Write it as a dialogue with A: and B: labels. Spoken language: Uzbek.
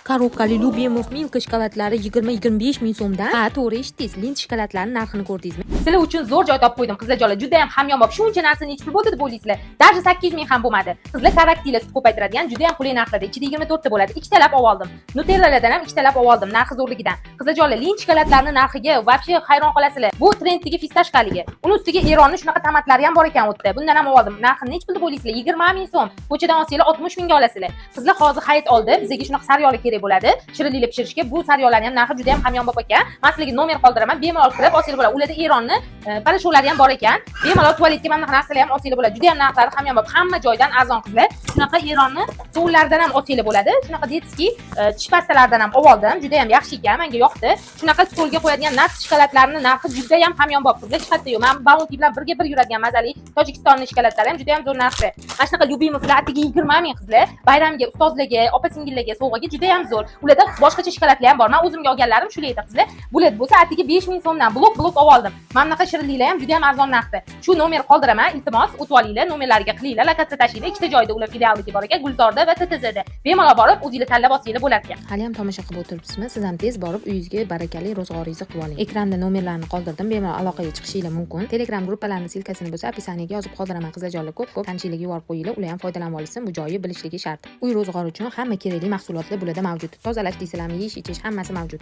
A: Korobkali Lyubimov Milka shokoladlari 20-25 ming so'mdan. Ha, to'g'ri eshitdingiz. Lint shokoladlarining narxini ko'rdingizmi?
B: Sizlar uchun zo'r joy topib qo'ydim, qizlar joylar. Juda ham hamyonbop. Shuncha narsa necha pul bo'ldi deb o'ylaysizlar? Darja 8 ming ham bo'lmadi. Qizlar karakterlar sut ko'paytiradigan juda ham qulay narxlarda. Ichida 24 ta bo'ladi. Ikkitalab olib oldim. Nutellalardan ham ikkitalab olib oldim, narxi zo'rligidan. Qizlar joylar, lint shokoladlarining narxiga vobshe hayron qolasizlar. Bu trenddagi fistashkaligi. Uni ustiga Eronning shunaqa tomatlari ham bor ekan o'tda. Bundan ham olib oldim. Narxi necha pul deb o'ylaysizlar? 20 ming so'm. Ko'chadan olsanglar 60 mingga olasizlar. Qizlar hozir hayit oldi. Bizga shunaqa sariyoli kerak bo'ladi. Shirinliklar pishirishga bu sariyollarning ham narxi juda ham hamyonbop ekan. Men sizlarga nomer qoldiraman. Bemalol kirib olsanglar bo'ladi. Ularda Eronni parasholari ham bor ekan. Bemalol tualetga mana narsalar ham olsanglar bo'ladi. Juda ham narxlari hamyonbop. Hamma joydan arzon qizlar. Shunaqa Eronni suvlaridan ham olsanglar bo'ladi. Shunaqa detskiy tish pastalaridan ham olib oldim. Juda ham yaxshi ekan. Menga yoqdi. Shunaqa stolga qo'yadigan nats shokoladlarining narxi juda ham hamyonbop. Qizlar chiqadi yo'q. Men Bounty bilan birga bir yuradigan mazali Tojikistonning shokoladlari ham juda ham zo'r narxda. Mana shunaqa Lyubimovlar atiga 20 ming qizlar. Bayramga, ustozlarga, opa-singillarga sovg'aga juda ham zo'r. Ularda boshqacha shokoladlar ham bor. Men o'zimga olganlarim shular edi qizlar. Bulet bo'lsa atiga 5 ming so'mdan blok olib oldim. Mana bunaqa shirinliklar ham juda ham arzon narxda. Shu nomer qoldiraman. Iltimos, o'tib olinglar, nomerlariga qilinglar. Lokatsiya tashiylar. Ikkita joyda ular filialligi bor ekan, Gulzorda va TTZda. Bemalol borib, o'zingizlar tanlab olsanglar bo'lar ekan.
A: Hali ham tomosha qilib o'tiribsizmi? Siz ham tez borib uyingizga barakali ro'zg'oringizni qilib oling. Ekranda nomerlarni qoldirdim. Bemalol aloqaga chiqishingiz mumkin. Telegram gruppalarning silkasini bo'lsa, opisiyaga yozib qoldiraman. Qizlar joylar ko'p tanishlikka yuborib qo'yinglar. Ular ham foydalanib olsin. Bu joyi bilishligi shart. Uy ro'zg'ori uchun hamma kerakli mahsulotlar bularda mavjud. Tozalash deysizlarmi, yeyish, ichish hammasi mavjud.